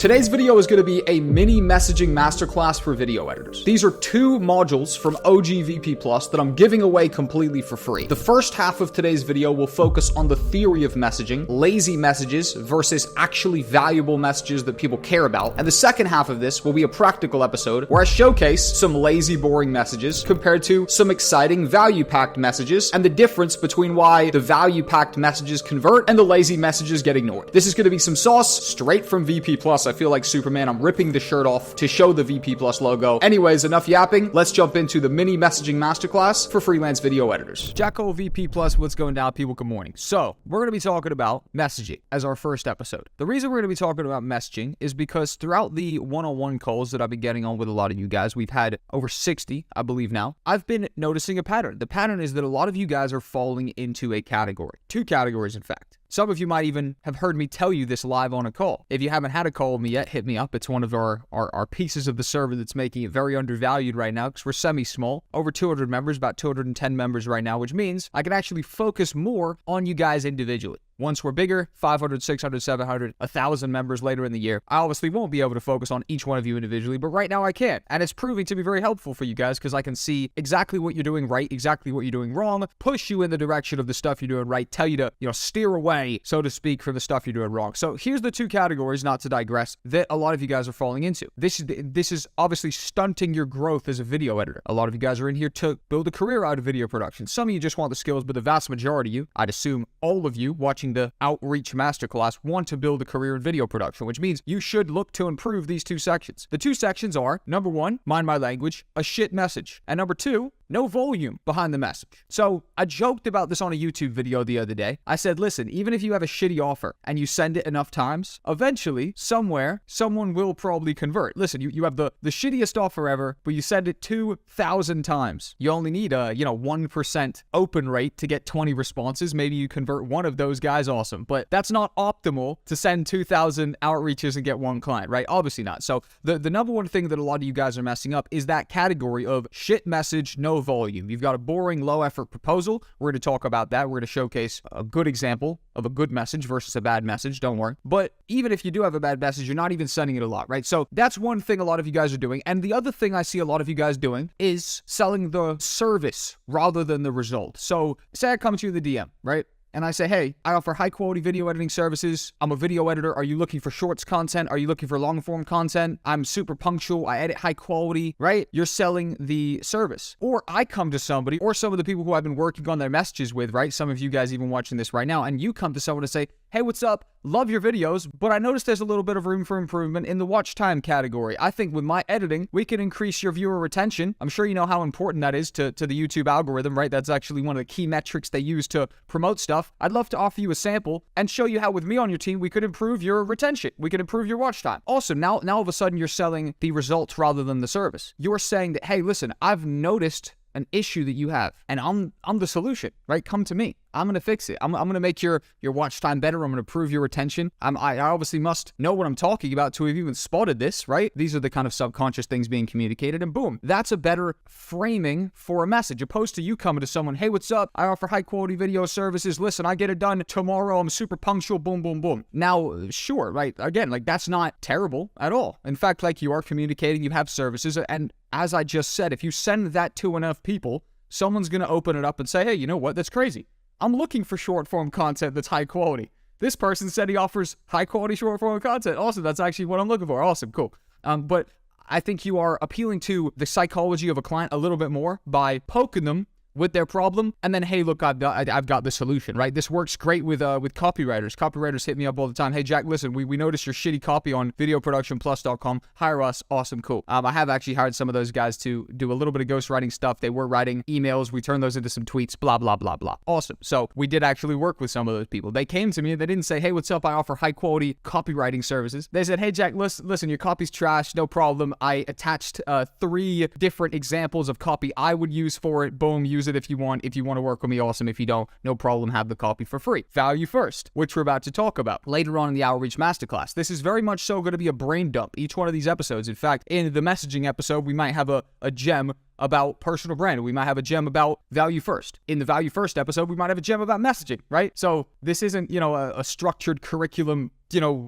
Today's video is going to be a mini messaging masterclass for video editors. These are two modules from OG VP Plus that I'm giving away completely for free. The first half of today's video will focus on the theory of messaging, lazy messages versus actually valuable messages that people care about. And the second half of this will be a practical episode where I showcase some lazy, boring messages compared to some exciting value-packed messages and the difference between why the value-packed messages convert and the lazy messages get ignored. This is going to be some sauce straight from VP Plus. I feel like Superman. I'm ripping the shirt off to show the VP Plus logo. Anyways, enough yapping. Let's jump into the mini messaging masterclass for freelance video editors. Jackcole VP Plus, what's going down, people? Good morning. So we're going to be talking about messaging as our first episode. The reason we're going to be talking about messaging is because throughout the one-on-one calls that I've been getting on with a lot of you guys, we've had over 60, I believe now, I've been noticing a pattern. The pattern is that a lot of you guys are falling into a category. Two categories, in fact. Some of you might even have heard me tell you this live on a call. If you haven't had a call with me yet, hit me up. It's one of our pieces of the server that's making it very undervalued right now because we're semi-small. Over 200 members, about 210 members right now, which means I can actually focus more on you guys individually. Once we're bigger, 500, 600, 700, 1,000 members later in the year, I obviously won't be able to focus on each one of you individually, but right now I can. And it's proving to be very helpful for you guys because I can see exactly what you're doing right, exactly what you're doing wrong, push you in the direction of the stuff you're doing right, tell you to, steer away, so to speak, from the stuff you're doing wrong. So here's the two categories, not to digress, that a lot of you guys are falling into. This is obviously stunting your growth as a video editor. A lot of you guys are in here to build a career out of video production. Some of you just want the skills, but the vast majority of you, I'd assume all of you watching the Outreach Masterclass, want to build a career in video production, which means you should look to improve these two sections. The two sections are, number one, mind my language, a shit message. And number two, no volume behind the message. So I joked about this on a YouTube video the other day. I said, listen, even if you have a shitty offer and you send it enough times, eventually, somewhere, someone will probably convert. Listen, you have the shittiest offer ever, but you send it 2,000 times. You only need a, 1% open rate to get 20 responses. Maybe you convert one of those guys, awesome. But that's not optimal to send 2,000 outreaches and get one client, right? Obviously not. So the number one thing that a lot of you guys are messing up is that category of shit message, no volume. You've got a boring, low effort proposal. We're going to talk about that. We're going to showcase a good example of a good message versus a bad message. Don't worry. But even if you do have a bad message, you're not even sending it a lot, right? So that's one thing a lot of you guys are doing. And the other thing I see a lot of you guys doing is selling the service rather than the result. So say I come to you in the DM, right? And I say, hey, I offer high quality video editing services. I'm a video editor. Are you looking for shorts content? Are you looking for long form content? I'm super punctual. I edit high quality, right? You're selling the service. Or I come to somebody or some of the people who I've been working on their messages with, right? Some of you guys even watching this right now. And you come to someone and say, hey, what's up? Love your videos, but I noticed there's a little bit of room for improvement in the watch time category. I think with my editing, we can increase your viewer retention. I'm sure you know how important that is to the YouTube algorithm, right? That's actually one of the key metrics they use to promote stuff. I'd love to offer you a sample and show you how with me on your team, we could improve your retention. We could improve your watch time. Also, now all of a sudden you're selling the results rather than the service. You're saying that, hey, listen, I've noticed an issue that you have, and I'm the solution, right? Come to me. I'm going to fix it. I'm going to make your watch time better. I'm going to improve your retention. I obviously must know what I'm talking about to have even spotted this, right? These are the kind of subconscious things being communicated, and boom, that's a better framing for a message, opposed to you coming to someone, hey, what's up? I offer high quality video services. Listen, I get it done tomorrow. I'm super punctual. Boom, boom, boom. Now, sure, right? Again, that's not terrible at all. In fact, you are communicating, you have services, and as I just said, if you send that to enough people, someone's going to open it up and say, hey, you know what? That's crazy. I'm looking for short form content that's high quality. This person said he offers high quality short form content. Awesome. That's actually what I'm looking for. Awesome. Cool. But I think you are appealing to the psychology of a client a little bit more by poking them with their problem, and then, hey, look, I've got the solution, right? This works great with copywriters. Copywriters hit me up all the time. Hey, Jack, listen, we noticed your shitty copy on videoproductionplus.com. Hire us. Awesome, cool. I have actually hired some of those guys to do a little bit of ghostwriting stuff. They were writing emails. We turned those into some tweets, blah, blah, blah, blah. Awesome. So we did actually work with some of those people. They came to me. They didn't say, hey, what's up? I offer high quality copywriting services. They said, hey, Jack, listen, your copy's trash. No problem. I attached 3 different examples of copy I would use for it. Boom, use it if you want. If you want to work with me, awesome. If you don't, no problem. Have the copy for free. Value first, which we're about to talk about later on in the Outreach Masterclass. This is very much so going to be a brain dump, each one of these episodes. In fact, in the messaging episode, we might have a gem about personal brand. We might have a gem about value first. In the value first episode, we might have a gem about messaging, right? So this isn't, a structured curriculum,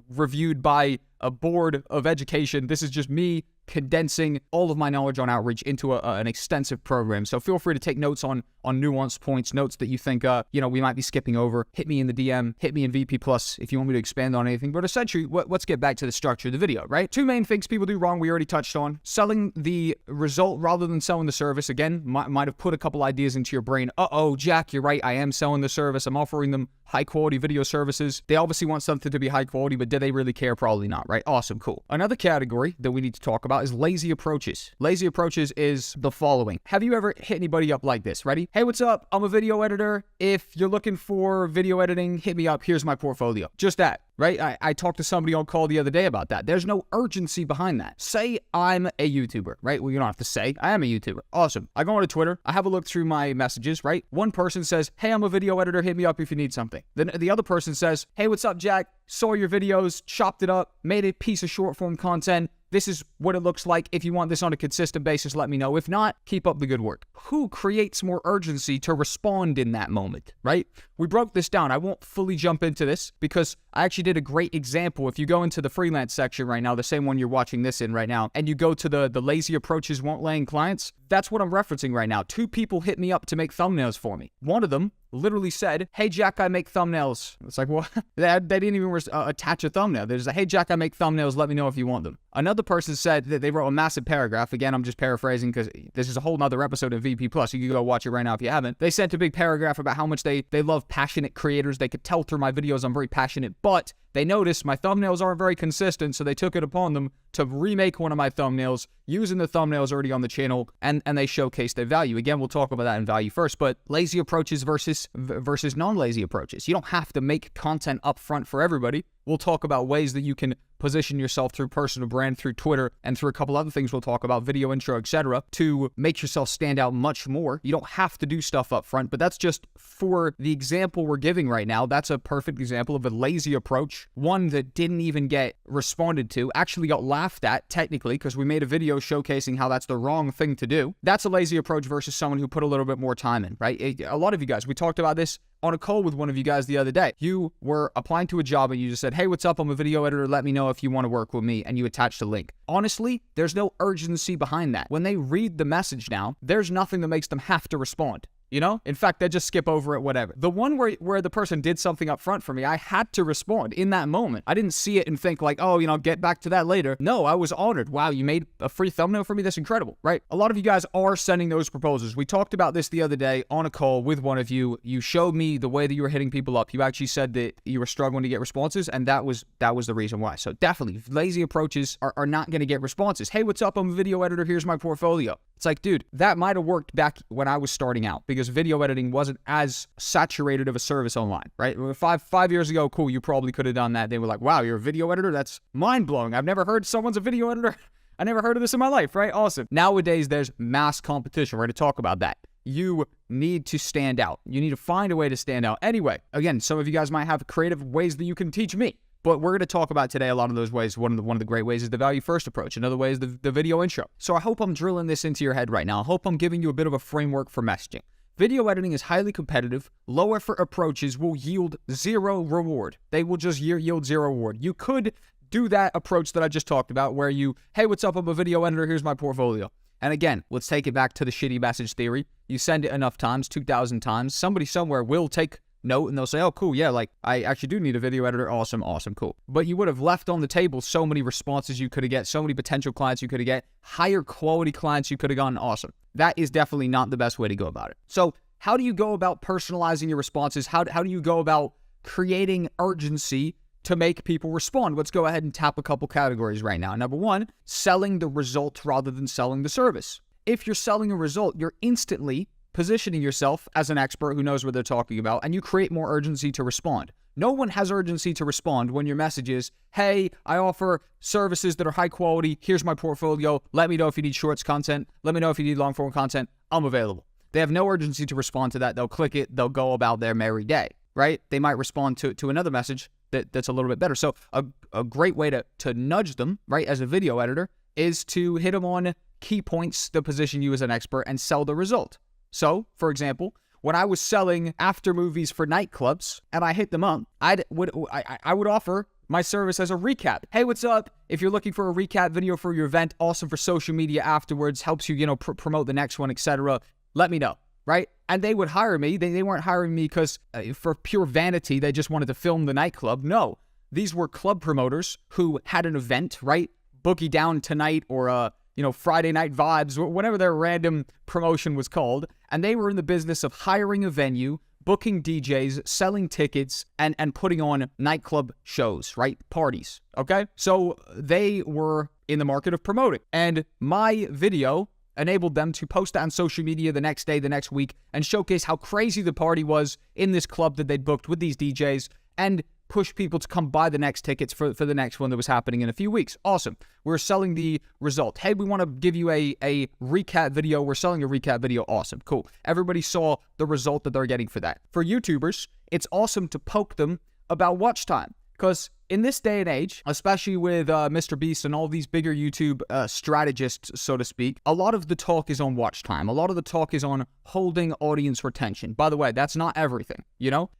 reviewed by a board of education. This is just me condensing all of my knowledge on outreach into an extensive program. So feel free to take notes on nuanced points, notes that you think, we might be skipping over. Hit me in the DM, hit me in VP Plus if you want me to expand on anything. But essentially, let's get back to the structure of the video, right? Two main things people do wrong, we already touched on. Selling the result rather than selling the service. Again, might have put a couple ideas into your brain. Uh-oh, Jack, you're right. I am selling the service. I'm offering them high quality video services. They obviously want something to be high quality, but do they really care? Probably not, right? Awesome, cool. Another category that we need to talk about is lazy approaches. Lazy approaches is the following. Have you ever hit anybody up like this? Ready? Hey, what's up? I'm a video editor. If you're looking for video editing, hit me up. Here's my portfolio. Just that. Right? I talked to somebody on call the other day about that. There's no urgency behind that. Say I'm a YouTuber, right? Well, you don't have to say. I am a YouTuber. Awesome. I go on to Twitter. I have a look through my messages, right? One person says, hey, I'm a video editor. Hit me up if you need something. Then the other person says, hey, what's up, Jack? Saw your videos, chopped it up, made a piece of short form content. This is what it looks like. If you want this on a consistent basis, let me know. If not, keep up the good work. Who creates more urgency to respond in that moment, right? We broke this down. I won't fully jump into this because I actually did a great example. If you go into the freelance section right now, the same one you're watching this in right now, and you go to the lazy approaches won't land clients, that's what I'm referencing right now. Two people hit me up to make thumbnails for me. One of them literally said, hey, Jack, I make thumbnails. It's like, well, they didn't even attach a thumbnail. They just said, hey, Jack, I make thumbnails. Let me know if you want them. Another person said that they wrote a massive paragraph. Again, I'm just paraphrasing because this is a whole nother episode of VP Plus. You can go watch it right now if you haven't. They sent a big paragraph about how much they love passionate creators. They could tell through my videos I'm very passionate, but they noticed my thumbnails aren't very consistent, so they took it upon them to remake one of my thumbnails using the thumbnails already on the channel, and they showcase their value. Again, we'll talk about that in value first, but lazy approaches versus non-lazy approaches. You don't have to make content up front for everybody. We'll talk about ways that you can position yourself through personal brand, through Twitter, and through a couple other things we'll talk about, video intro, etc., to make yourself stand out much more. You don't have to do stuff up front, but that's just for the example we're giving right now. That's a perfect example of a lazy approach, one that didn't even get responded to, actually got laughed at technically because we made a video showcasing how that's the wrong thing to do. That's a lazy approach versus someone who put a little bit more time in, right? A lot of you guys, we talked about this on a call with one of you guys the other day. You were applying to a job and you just said, hey, what's up? I'm a video editor. Let me know if you want to work with me. And you attached a link. Honestly, there's no urgency behind that. When they read the message now, there's nothing that makes them have to respond. You know? In fact, they just skip over it, whatever. The one where the person did something up front for me, I had to respond in that moment. I didn't see it and think like, oh, get back to that later. No, I was honored. Wow, you made a free thumbnail for me? That's incredible, right? A lot of you guys are sending those proposals. We talked about this the other day on a call with one of you. You showed me the way that you were hitting people up. You actually said that you were struggling to get responses, and that was the reason why. So definitely, lazy approaches are not going to get responses. Hey, what's up? I'm a video editor. Here's my portfolio. It's like, dude, that might have worked back when I was starting out because video editing wasn't as saturated of a service online, right? Five years ago, cool, you probably could have done that. They were like, wow, you're a video editor? That's mind-blowing. I've never heard someone's a video editor. I never heard of this in my life, right? Awesome. Nowadays, there's mass competition. We're going to talk about that. You need to stand out. You need to find a way to stand out. Anyway, again, some of you guys might have creative ways that you can teach me. But we're going to talk about today a lot of those ways. One of the great ways is the value first approach. Another way is the video intro. So I hope I'm drilling this into your head right now. I hope I'm giving you a bit of a framework for messaging. Video editing is highly competitive. Low effort approaches will yield zero reward. They will just yield zero reward. You could do that approach that I just talked about where you, hey, what's up? I'm a video editor. Here's my portfolio. And again, let's take it back to the shitty message theory. You send it enough times, 2,000 times, somebody somewhere will take note and they'll say, oh, cool, yeah, like I actually do need a video editor. Awesome, cool. But you would have left on the table so many responses you could have get, so many potential clients you could have get, higher quality clients you could have gotten. Awesome. That is definitely not the best way to go about it. So how do you go about personalizing your responses? How do you go about creating urgency to make people respond? Let's go ahead and tap a couple categories right now. Number one, selling the result rather than selling the service. If you're selling a result, you're instantly positioning yourself as an expert who knows what they're talking about, and you create more urgency to respond. No one has urgency to respond when your message is, hey, I offer services that are high quality. Here's my portfolio. Let me know if you need shorts content. Let me know if you need long form content. I'm available. They have no urgency to respond to that. They'll click it. They'll go about their merry day, right? They might respond to another message that's a little bit better. So a great way to nudge them, right, as a video editor is to hit them on key points that position you as an expert and sell the result. So, for example, when I was selling after movies for nightclubs and I hit them up, I would offer my service as a recap. Hey, what's up? If you're looking for a recap video for your event, awesome for social media afterwards, helps you, promote the next one, etc., let me know, right? And they would hire me. They weren't hiring me because for pure vanity, they just wanted to film the nightclub. No, these were club promoters who had an event, right? Boogie Down Tonight or, Friday Night Vibes, whatever their random promotion was called. And they were in the business of hiring a venue, booking DJs, selling tickets, and putting on nightclub shows, right? Parties, okay? So they were in the market of promoting. And my video enabled them to post that on social media the next day, the next week, and showcase how crazy the party was in this club that they'd booked with these DJs, and push people to come buy the next tickets for the next one that was happening in a few weeks. Awesome. We're selling the result. Hey, we want to give you a recap video. We're selling a recap video. Awesome. Cool. Everybody saw the result that they're getting for that. For YouTubers, it's awesome to poke them about watch time, because in this day and age, especially with Mr. Beast and all these bigger YouTube strategists, so to speak, a lot of the talk is on watch time. A lot of the talk is on holding audience retention. By the way, that's not everything,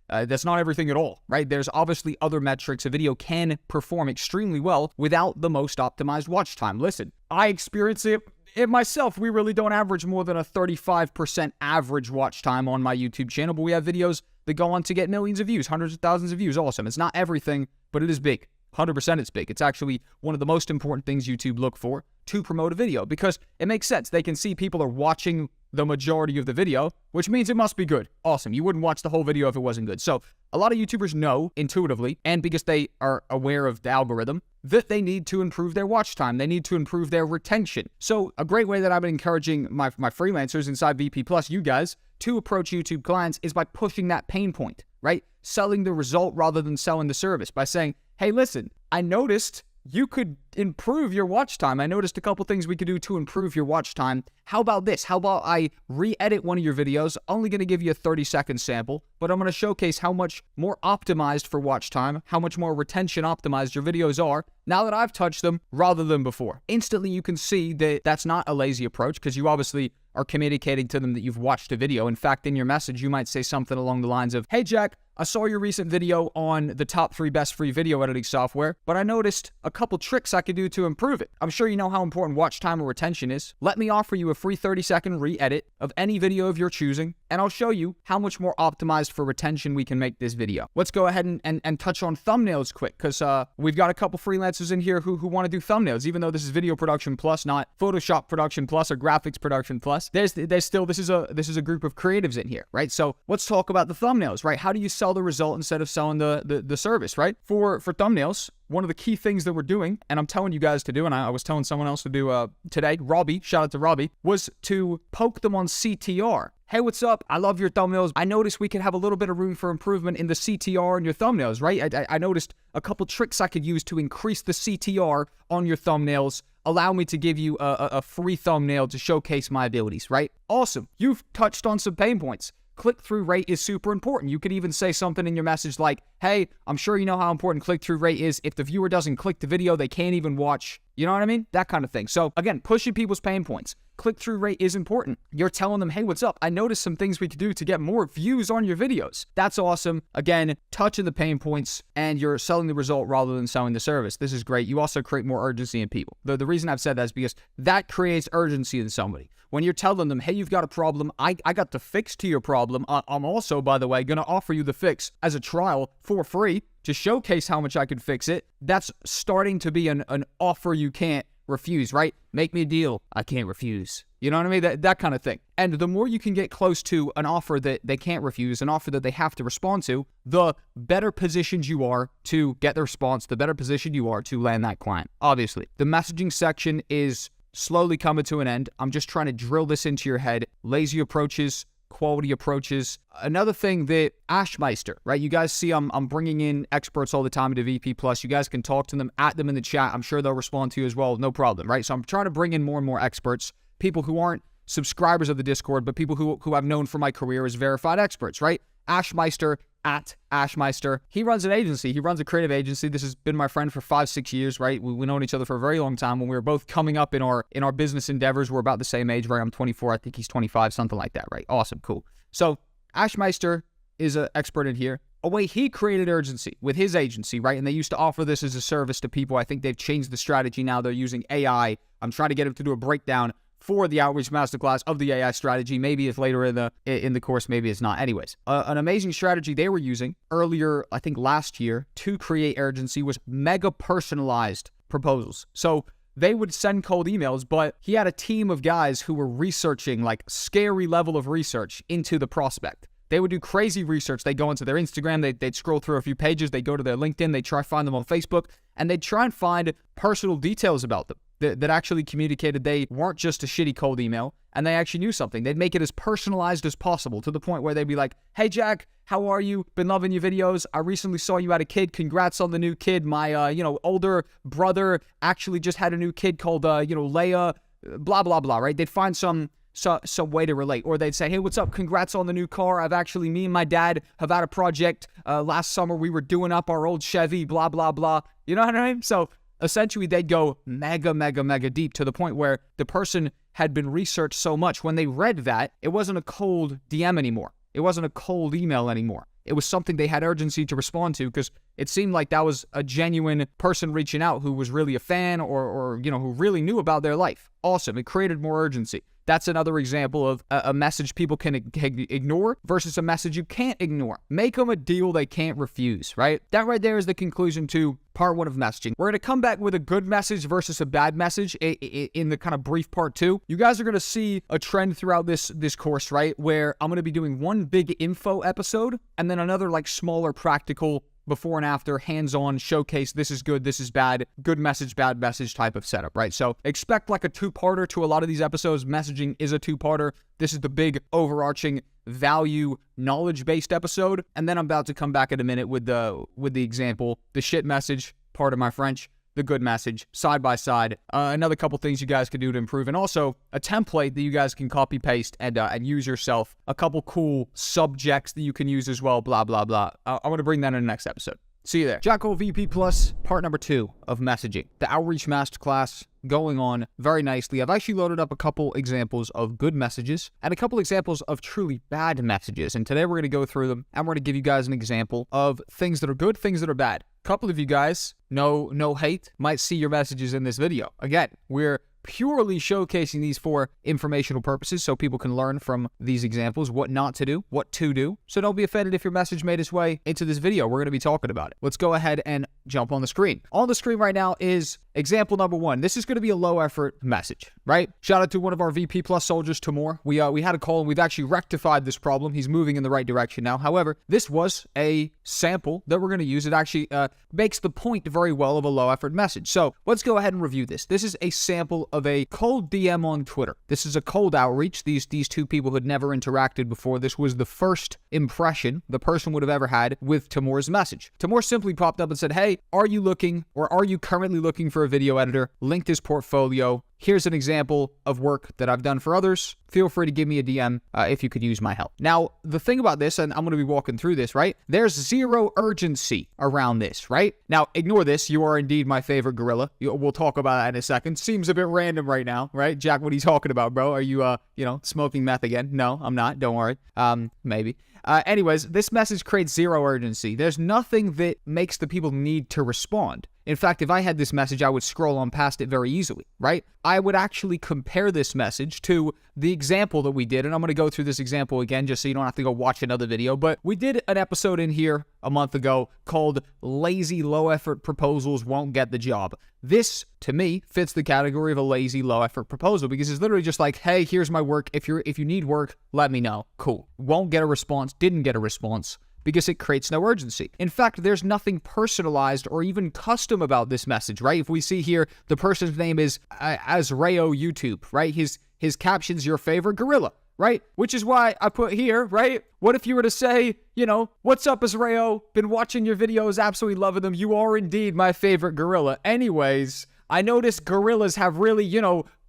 That's not everything at all, right? There's obviously other metrics. A video can perform extremely well without the most optimized watch time. Listen, I experience it myself. We really don't average more than a 35% average watch time on my YouTube channel, but we have videos that go on to get millions of views, hundreds of thousands of views. Awesome. It's not everything, but it is big. 100% it's big. It's actually one of the most important things YouTube look for to promote a video, because it makes sense. They can see people are watching the majority of the video, which means it must be good. Awesome. You wouldn't watch the whole video if it wasn't good. So a lot of YouTubers know intuitively, and because they are aware of the algorithm, that they need to improve their watch time. They need to improve their retention. So a great way that I've been encouraging my freelancers inside VP Plus, you guys, to approach YouTube clients is by pushing that pain point, right? Selling the result rather than selling the service, by saying, hey, listen, I noticed you could improve your watch time. I noticed a couple things we could do to improve your watch time. How about this? How about I re-edit one of your videos? Only going to give you a 30-second sample, but I'm going to showcase how much more optimized for watch time, how much more retention optimized your videos are now that I've touched them rather than before. Instantly, you can see that that's not a lazy approach, because you obviously are communicating to them that you've watched a video. In fact, in your message, you might say something along the lines of, hey, Jack, I saw your recent video on the top 3 best free video editing software, but I noticed a couple tricks I could do to improve it. I'm sure you know how important watch time or retention is. Let me offer you a free 30-second re-edit of any video of your choosing, and I'll show you how much more optimized for retention we can make this video. Let's go ahead and touch on thumbnails quick, because we've got a couple freelancers in here who want to do thumbnails, even though this is video production plus, not Photoshop production plus or graphics production plus. There's still, this is a group of creatives in here, right? So let's talk about the thumbnails, right? How do you sell the result instead of selling the service, right? For thumbnails, one of the key things that we're doing, and I'm telling you guys to do, and I was telling someone else to do today, Robbie, shout out to Robbie, was to poke them on CTR. Hey, what's up? I love your thumbnails. I noticed we could have a little bit of room for improvement in the CTR in your thumbnails, right? I noticed a couple tricks I could use to increase the CTR on your thumbnails. Allow me to give you a free thumbnail to showcase my abilities, right? Awesome. You've touched on some pain points. Click-through rate is super important. You could even say something in your message like, hey, I'm sure you know how important click-through rate is. If the viewer doesn't click the video, they can't even watch. You know what I mean? That kind of thing. So again, pushing people's pain points. Click-through rate is important. You're telling them, hey, what's up? I noticed some things we could do to get more views on your videos. That's awesome. Again, touching the pain points, and you're selling the result rather than selling the service. This is great. You also create more urgency in people. The reason I've said that is because that creates urgency in somebody. When you're telling them, hey, you've got a problem, I got the fix to your problem. I'm also, by the way, going to offer you the fix as a trial for free to showcase how much I could fix it. That's starting to be an offer you can't refuse, right? Make me a deal. I can't refuse. You know what I mean? That kind of thing. And the more you can get close to an offer that they can't refuse, an offer that they have to respond to, the better positioned you are to get the response, the better positioned you are to land that client. Obviously, the messaging section is slowly coming to an end. I'm just trying to drill this into your head. Lazy approaches, quality approaches. Another thing that Ashmeister, right? You guys see I'm bringing in experts all the time into VP Plus. You guys can talk to them, at them in the chat. I'm sure they'll respond to you as well. No problem, right? So I'm trying to bring in more and more experts, people who aren't subscribers of the Discord, but people who I've known from my career as verified experts, right? Ashmeister, at Ashmeister. He runs an agency. He runs a creative agency. This has been my friend for 5-6 years, right? We've known each other for a very long time. When we were both coming up in our business endeavors, we're about the same age, right? I'm 24. I think he's 25, something like that, right? Awesome, cool. So Ashmeister is an expert in here. a way he created urgency with his agency, right? And they used to offer this as a service to people. I think they've changed the strategy now. They're using AI. I'm trying to get him to do a breakdown for the Outreach Masterclass of the AI strategy. Maybe it's later in the course, maybe it's not. Anyways, an amazing strategy they were using earlier, I think last year, to create urgency was mega personalized proposals. So they would send cold emails, but he had a team of guys who were researching, like scary level of research into the prospect. They would do crazy research. They'd go into their Instagram, they'd scroll through a few pages, they'd go to their LinkedIn, they'd try to find them on Facebook, and they'd try and find personal details about them that actually communicated they weren't just a shitty cold email, and they actually knew something. They'd make it as personalized as possible, to the point where they'd be like, hey Jack, how are you? Been loving your videos. I recently saw you had a kid. Congrats on the new kid. My, older brother actually just had a new kid called, Leia, blah, blah, blah, right? They'd find some way to relate. Or they'd say, hey, what's up? Congrats on the new car. Me and my dad have had a project. Last summer we were doing up our old Chevy, blah, blah, blah. You know what I mean? So essentially they'd go mega, mega, mega deep, to the point where the person had been researched so much. When they read that, it wasn't a cold DM anymore. It wasn't a cold email anymore. It was something they had urgency to respond to, because it seemed like that was a genuine person reaching out who was really a fan or who really knew about their life. Awesome. It created more urgency. That's another example of a message people can ignore versus a message you can't ignore. Make them a deal they can't refuse, right? That right there is the conclusion to part one of messaging. We're going to come back with a good message versus a bad message in the kind of brief part two. You guys are going to see a trend throughout this course, right? Where I'm going to be doing one big info episode and then another like smaller practical before and after, hands-on, showcase, this is good, this is bad, good message, bad message type of setup, right? So expect like a two-parter to a lot of these episodes. Messaging is a two-parter. This is the big overarching value knowledge-based episode. And then I'm about to come back in a minute with the example, the shit message, pardon my French, the good message, side by side. Another couple things you guys can do to improve, and also a template that you guys can copy paste and use yourself. A couple cool subjects that you can use as well. Blah blah blah. I'm gonna bring that in the next episode. See you there. Jack Cole VP Plus, part number 2 of messaging. The Outreach Masterclass going on very nicely. I've actually loaded up a couple examples of good messages and a couple examples of truly bad messages. And today we're going to go through them, and we're going to give you guys an example of things that are good, things that are bad. A couple of you guys, no hate, might see your messages in this video. Again, we're purely showcasing these for informational purposes so people can learn from these examples what not to do, what to do. So don't be offended if your message made its way into this video. We're going to be talking about it. Let's go ahead and jump on the screen. On the screen right now is example number 1. This is going to be a low effort message, right? Shout out to one of our VP Plus soldiers, Timur. We had a call and we've actually rectified this problem. He's moving in the right direction now. However, this was a sample that we're going to use. It actually makes the point very well of a low effort message. So let's go ahead and review this. This is a sample of a cold DM on Twitter. This is a cold outreach. These two people had never interacted before. This was the first impression the person would have ever had with Timur's message. Timur simply popped up and said, hey, are you looking, or are you currently looking for a video editor? Linked his portfolio. Here's an example of work that I've done for others. Feel free to give me a DM if you could use my help. Now, the thing about this, and I'm going to be walking through this, right? There's zero urgency around this, right? Now, ignore this. You are indeed my favorite gorilla. We'll talk about that in a second. Seems a bit random right now, right? Jack, what are you talking about, bro? Are you, smoking meth again? No, I'm not. Don't worry. Maybe. Anyways, this message creates zero urgency. There's nothing that makes the people need to respond. In fact, if I had this message, I would scroll on past it very easily, right? I would actually compare this message to the example that we did, and I'm going to go through this example again just so you don't have to go watch another video, but we did an episode in here a month ago called Lazy Low-Effort Proposals Won't Get the Job. This, to me, fits the category of a lazy low-effort proposal because it's literally just like, hey, here's my work. If you need work, let me know. Cool. Won't get a response, didn't get a response, because it creates no urgency. In fact, there's nothing personalized or even custom about this message, right? If we see here, the person's name is Azrayo YouTube, right? His caption's your favorite gorilla, right? Which is why I put here, right? What if you were to say, what's up, Azrayo? Been watching your videos, absolutely loving them. You are indeed my favorite gorilla. Anyways, I noticed gorillas have really,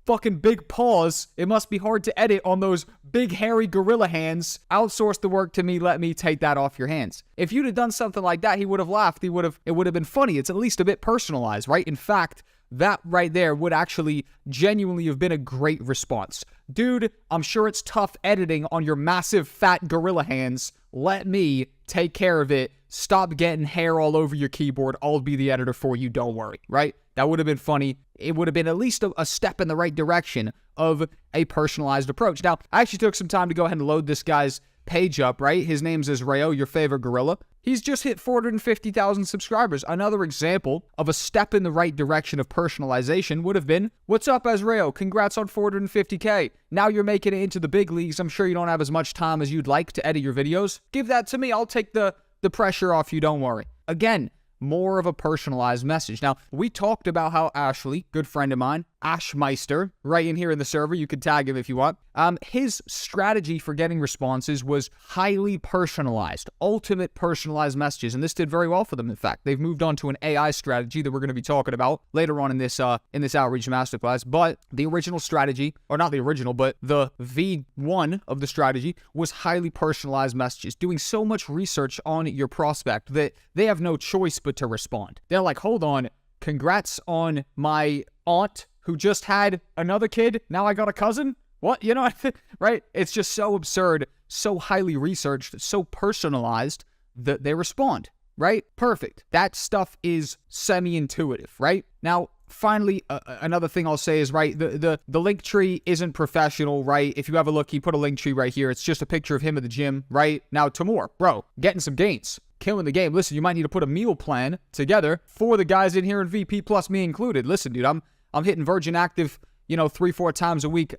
fucking big paws. It must be hard to edit on those big hairy gorilla hands. Outsource the work to me. Let me take that off your hands. If you'd have done something like that, he would have laughed. It would have been funny. It's at least a bit personalized, right? In fact, that right there would actually genuinely have been a great response. dude, I'm sure it's tough editing on your massive fat gorilla hands. Let me take care of it. Stop getting hair all over your keyboard. I'll be the editor for you. Don't worry, right? That would have been funny. It would have been at least a step in the right direction of a personalized approach. Now, I actually took some time to go ahead and load this guy's page up, right? His name's Israel, your favorite gorilla. He's just hit 450,000 subscribers. Another example of a step in the right direction of personalization would have been, what's up, Israel? Congrats on 450K. Now you're making it into the big leagues. I'm sure you don't have as much time as you'd like to edit your videos. Give that to me. I'll take the pressure off you. Don't worry. Again, more of a personalized message. Now, we talked about how Ashley, good friend of mine, Ashmeister, right in here in the server, you could tag him if you want, his strategy for getting responses was highly personalized, ultimate personalized messages, and this did very well for them. In fact, they've moved on to an AI strategy that we're going to be talking about later on in this outreach masterclass, but the original strategy, or not the original, but the V1 of the strategy was highly personalized messages, doing so much research on your prospect that they have no choice but to respond. They're like, hold on, congrats on my aunt who just had another kid. Now I got a cousin? What? You know, right? It's just so absurd, so highly researched, so personalized that they respond, right? Perfect. That stuff is semi-intuitive, right? Now, finally, another thing I'll say is, right, the link tree isn't professional, right? If you have a look, he put a link tree right here. It's just a picture of him at the gym, right? Now, Timur, bro, getting some gains. Killing the game. Listen, you might need to put a meal plan together for the guys in here in VP plus me included. Listen, dude, I'm hitting Virgin Active, 3-4 times a week.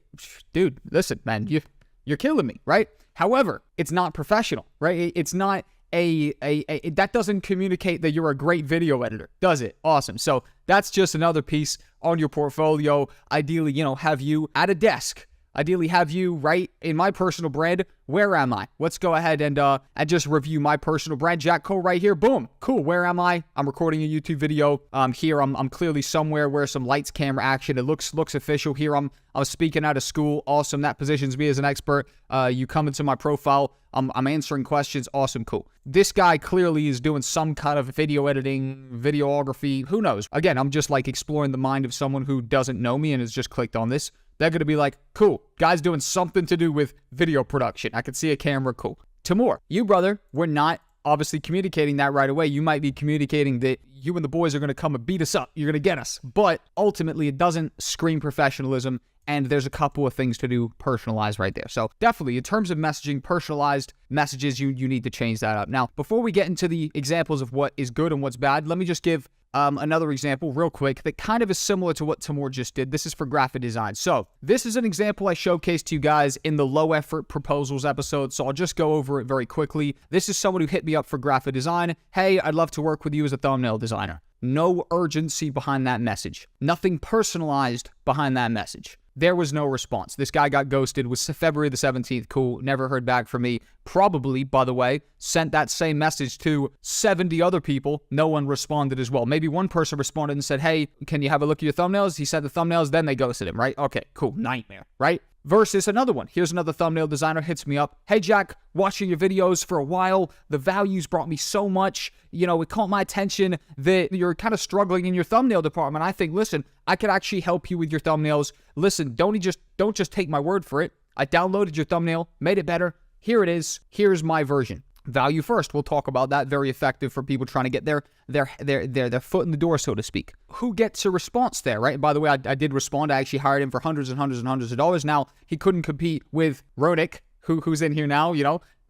Dude, listen, man, you're killing me, right? However, it's not professional, right? It's not that doesn't communicate that you're a great video editor, does it? Awesome. So that's just another piece on your portfolio. Ideally, have you at a desk. Ideally, have you, right, in my personal brand, where am I? Let's go ahead and just review my personal brand. Jack Cole right here. Boom. Cool. Where am I? I'm recording a YouTube video. Here, I'm clearly somewhere where some lights, camera action. It looks official. Here, I'm speaking out of school. Awesome. That positions me as an expert. You come into my profile. I'm answering questions. Awesome. Cool. This guy clearly is doing some kind of video editing, videography. Who knows? Again, I'm just like exploring the mind of someone who doesn't know me and has just clicked on this. They're going to be like, cool, guy's doing something to do with video production. I can see a camera, cool. Timur, you, brother, we're not obviously communicating that right away. You might be communicating that you and the boys are going to come and beat us up. You're going to get us. But ultimately, it doesn't scream professionalism, and there's a couple of things to do personalized right there. So definitely, in terms of messaging, personalized messages, you need to change that up. Now, before we get into the examples of what is good and what's bad, let me just give another example real quick that kind of is similar to what Timur just did. This is for graphic design. So this is an example I showcased to you guys in the low effort proposals episode. So I'll just go over it very quickly. This is someone who hit me up for graphic design. Hey, I'd love to work with you as a thumbnail designer. No urgency behind that message. Nothing personalized behind that message. There was no response. This guy got ghosted. Was February the 17th. Cool. Never heard back from me. Probably, by the way, sent that same message to 70 other people. No one responded as well. Maybe one person responded and said, hey, can you have a look at your thumbnails? He said the thumbnails, then they ghosted him, right? Okay, cool. Nightmare, right? Versus another one. Here's another thumbnail designer hits me up. Hey, Jack, watching your videos for a while. The values brought me so much. It caught my attention that you're kind of struggling in your thumbnail department. I think, listen, I could actually help you with your thumbnails. Listen, don't just take my word for it. I downloaded your thumbnail, made it better. Here it is. Here's my version. Value first. We'll talk about that. Very effective for people trying to get their foot in the door, so to speak. Who gets a response there, right? And by the way, I did respond. I actually hired him for hundreds and hundreds and hundreds of dollars. Now, he couldn't compete with Ronick, who's in here now,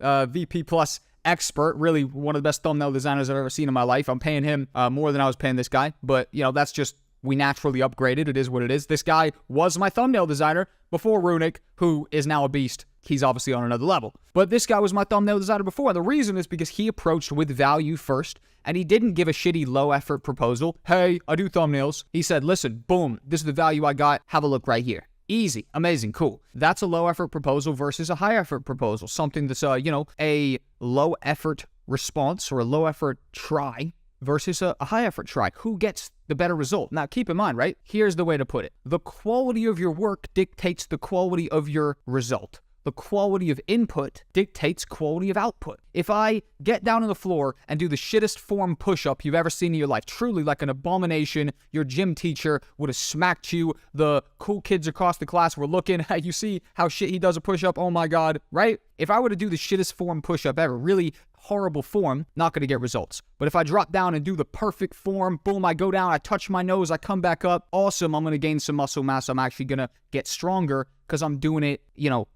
VP plus expert, really one of the best thumbnail designers I've ever seen in my life. I'm paying him more than I was paying this guy. But, that's just, we naturally upgraded. It is what it is. This guy was my thumbnail designer before Runick, who is now a beast. He's obviously on another level. But this guy was my thumbnail designer before. And the reason is because he approached with value first, and he didn't give a shitty low-effort proposal. Hey, I do thumbnails. He said, listen, boom, this is the value I got. Have a look right here. Easy, amazing, cool. That's a low-effort proposal versus a high-effort proposal. Something that's, a low-effort response or a low-effort try versus a high-effort try. Who gets the better result? Now, keep in mind, right? Here's the way to put it. The quality of your work dictates the quality of your result. the quality of input dictates quality of output. If I get down on the floor and do the shittest form push-up you've ever seen in your life, truly like an abomination, your gym teacher would have smacked you, the cool kids across the class were looking, you see how shit he does a push-up, oh my god, right? If I were to do the shittest form push-up ever, really horrible form, not going to get results. But if I drop down and do the perfect form, boom, I go down, I touch my nose, I come back up, awesome, I'm going to gain some muscle mass, I'm actually going to get stronger because I'm doing it,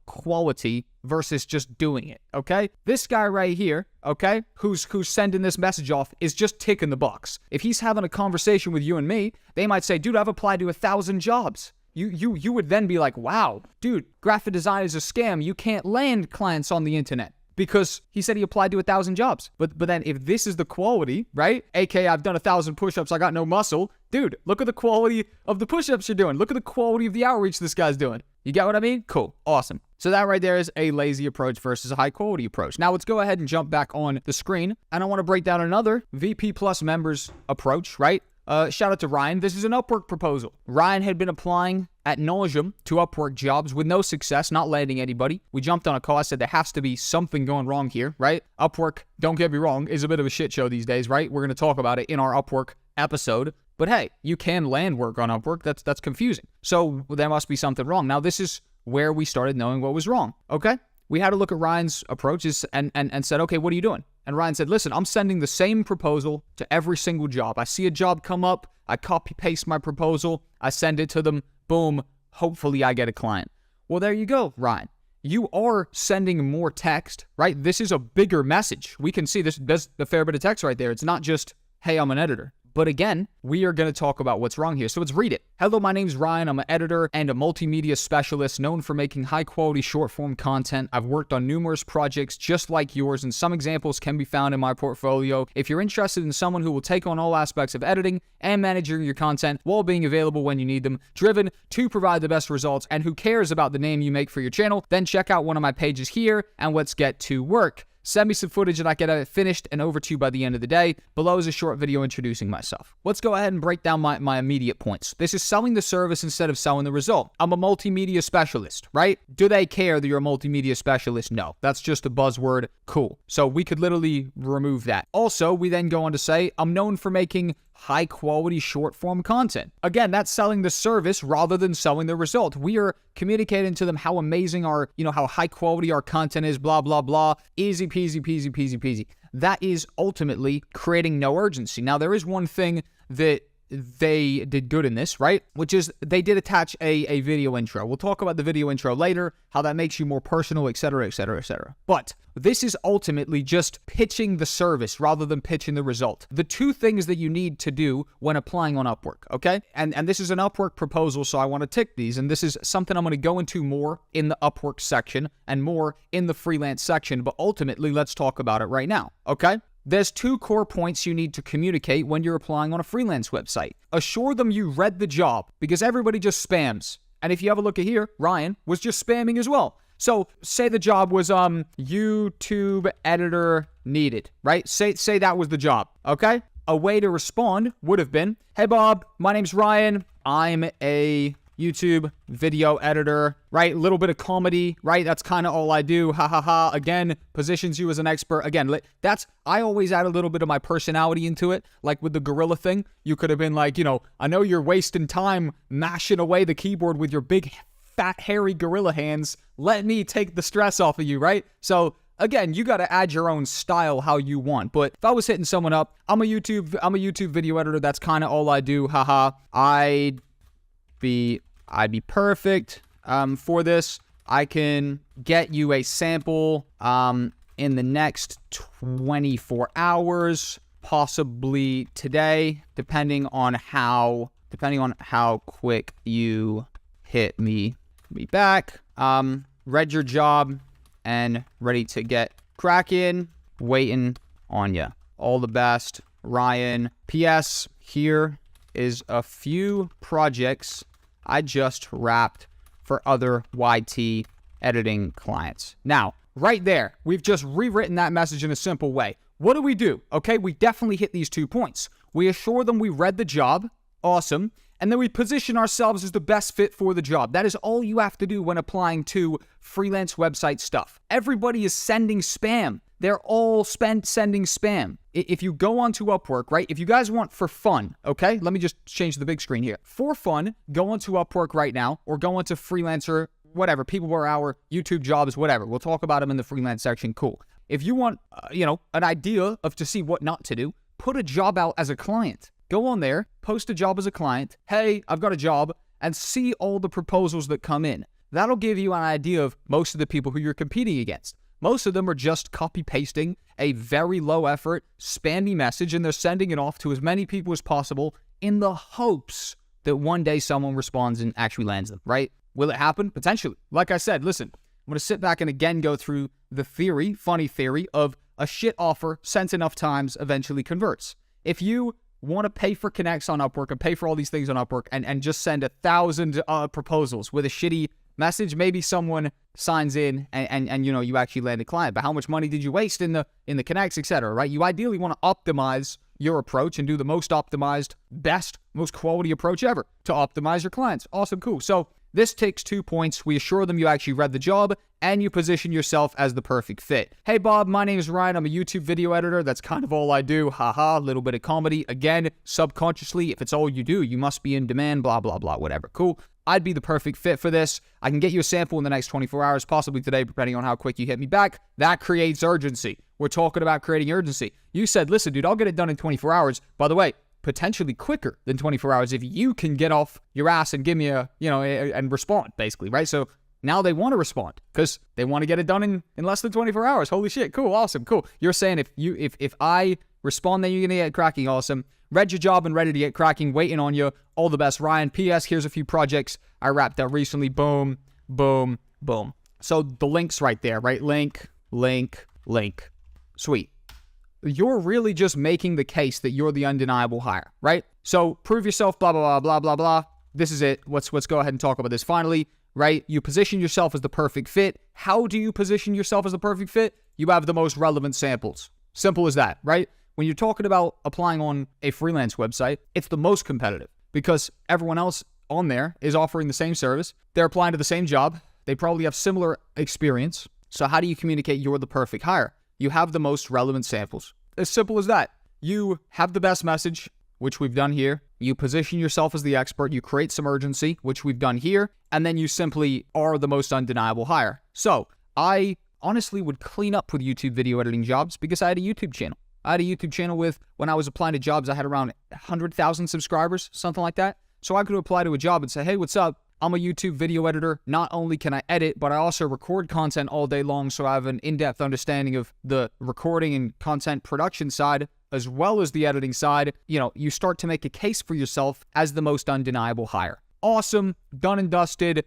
quality versus just doing it, okay? This guy right here, okay, who's sending this message off is just ticking the box. If he's having a conversation with you and me, they might say, dude, I've applied to 1,000 jobs. You would then be like, wow, dude, graphic design is a scam. You can't land clients on the internet. Because he said he applied to 1,000 jobs. But then if this is the quality, right? AKA I've done 1,000 push-ups, I got no muscle. Dude, look at the quality of the push-ups you're doing. Look at the quality of the outreach this guy's doing. You get what I mean? Cool. Awesome. So that right there is a lazy approach versus a high quality approach. Now let's go ahead and jump back on the screen. And I want to break down another VP Plus members approach, right? Shout out to Ryan. This is an Upwork proposal. Ryan had been applying ad nauseum to Upwork jobs with no success, not landing anybody. We jumped on a call. I said there has to be something going wrong here, right? Upwork, don't get me wrong, is a bit of a shit show these days, right? We're going to talk about it in our Upwork episode. But hey, you can land work on Upwork. That's confusing. So there must be something wrong. Now this is where we started knowing what was wrong, okay? We had to look at Ryan's approaches and said, okay, what are you doing? And Ryan said, listen, I'm sending the same proposal to every single job. I see a job come up, I copy-paste my proposal, I send it to them, boom, hopefully I get a client. Well, there you go, Ryan. You are sending more text, right? This is a bigger message. We can see there's a fair bit of text right there. It's not just, hey, I'm an editor. But again, we are going to talk about what's wrong here. So let's read it. Hello, my name's Ryan. I'm an editor and a multimedia specialist known for making high-quality short-form content. I've worked on numerous projects just like yours, and some examples can be found in my portfolio. If you're interested in someone who will take on all aspects of editing and managing your content while being available when you need them, driven to provide the best results, and who cares about the name you make for your channel, then check out one of my pages here, and let's get to work. Send me some footage and I get it finished and over to you by the end of the day. Below is a short video introducing myself. Let's go ahead and break down my immediate points. This is selling the service instead of selling the result. I'm a multimedia specialist, right? Do they care that you're a multimedia specialist? No. That's just a buzzword. Cool. So we could literally remove that. Also, we then go on to say, I'm known for making high quality short form content. Again, that's selling the service rather than selling the result. We are communicating to them how amazing our, how high quality our content is, blah, blah, blah. Easy peasy, peasy, peasy, peasy. That is ultimately creating no urgency. Now, there is one thing that they did good in this, right? Which is they did attach a video intro. We'll talk about the video intro later, how that makes you more personal, etc., etc., etc. But this is ultimately just pitching the service rather than pitching the result. The two things that you need to do when applying on Upwork, okay? And this is an Upwork proposal, so I want to tick these, and this is something I'm going to go into more in the Upwork section and more in the freelance section, but ultimately, let's talk about it right now, okay? There's two core points you need to communicate when you're applying on a freelance website. Assure them you read the job, because everybody just spams. And if you have a look at here, Ryan was just spamming as well. So say the job was YouTube editor needed, right? Say that was the job, okay? A way to respond would have been, hey Bob, my name's Ryan. I'm a YouTube video editor, right? A little bit of comedy, right? That's kind of all I do. Ha ha ha. Again, positions you as an expert. Again, I always add a little bit of my personality into it. Like with the gorilla thing, you could have been like, I know you're wasting time mashing away the keyboard with your big, fat, hairy gorilla hands. Let me take the stress off of you, right? So again, you got to add your own style how you want. But if I was hitting someone up, I'm a YouTube video editor. That's kind of all I do. Haha. I'd be perfect for this. I can get you a sample in the next 24 hours, possibly today, depending on how quick you hit me back. Read your job and ready to get cracking. Waiting on ya. All the best, Ryan. P.S. Here is a few projects I just wrapped for other YT editing clients. Now, right there, we've just rewritten that message in a simple way. What do? Okay, we definitely hit these 2 points. We assure them we read the job. Awesome. and then we position ourselves as the best fit for the job. That is all you have to do when applying to freelance website stuff. Everybody is sending spam. They're all sending spam. If you go onto Upwork, right? If you guys want for fun, okay? Let me just change the big screen here. For fun, go onto Upwork right now, or go onto Freelancer, whatever, people per hour, YouTube jobs, whatever. We'll talk about them in the freelance section. Cool. If you want, an idea of to see what not to do, put a job out as a client. Go on there, post a job as a client. Hey, I've got a job, and see all the proposals that come in. That'll give you an idea of most of the people who you're competing against. Most of them are just copy-pasting a very low-effort, spammy message, and they're sending it off to as many people as possible in the hopes that one day someone responds and actually lands them, right? Will it happen? Potentially. Like I said, listen, I'm going to sit back and again go through the funny theory of a shit offer sent enough times eventually converts. If you want to pay for connects on Upwork and pay for all these things on Upwork and just send 1,000 proposals with a shitty message, maybe someone signs in and you actually land a client. But how much money did you waste in the connects, etc., right? You ideally want to optimize your approach and do the most optimized, best, most quality approach ever to optimize your clients. Awesome, cool. So this takes 2 points. We assure them you actually read the job and you position yourself as the perfect fit. Hey Bob, my name is Ryan. I'm a YouTube video editor. That's kind of all I do. Haha, a little bit of comedy. Again, subconsciously, if it's all you do, you must be in demand, blah, blah, blah, whatever. Cool. I'd be the perfect fit for this. I can get you a sample in the next 24 hours, possibly today, depending on how quick you hit me back. That creates urgency. We're talking about creating urgency. You said, listen, dude, I'll get it done in 24 hours. By the way, potentially quicker than 24 hours if you can get off your ass and give me and respond, basically, right? So now they want to respond because they want to get it done in less than 24 hours. Holy shit, cool, awesome, cool. You're saying if I respond, then you're going to get cracking, awesome. Read your job and ready to get cracking, waiting on you. All the best, Ryan. P.S. Here's a few projects I wrapped up recently. Boom, boom, boom. So the link's right there, right? Link, link, link. Sweet. You're really just making the case that you're the undeniable hire, right? So prove yourself, blah, blah, blah, blah, blah, blah. This is it. Let's go ahead and talk about this finally, right? You position yourself as the perfect fit. How do you position yourself as the perfect fit? You have the most relevant samples. Simple as that, right? When you're talking about applying on a freelance website, it's the most competitive because everyone else on there is offering the same service. They're applying to the same job. They probably have similar experience. So how do you communicate you're the perfect hire? You have the most relevant samples. As simple as that. You have the best message, which we've done here. You position yourself as the expert. You create some urgency, which we've done here. And then you simply are the most undeniable hire. So I honestly would clean up with YouTube video editing jobs because I had a YouTube channel. I had a YouTube channel with, when I was applying to jobs, I had around 100,000 subscribers, something like that. So I could apply to a job and say, hey, what's up? I'm a YouTube video editor. Not only can I edit, but I also record content all day long. So I have an in-depth understanding of the recording and content production side, as well as the editing side. You start to make a case for yourself as the most undeniable hire. Awesome, done and dusted.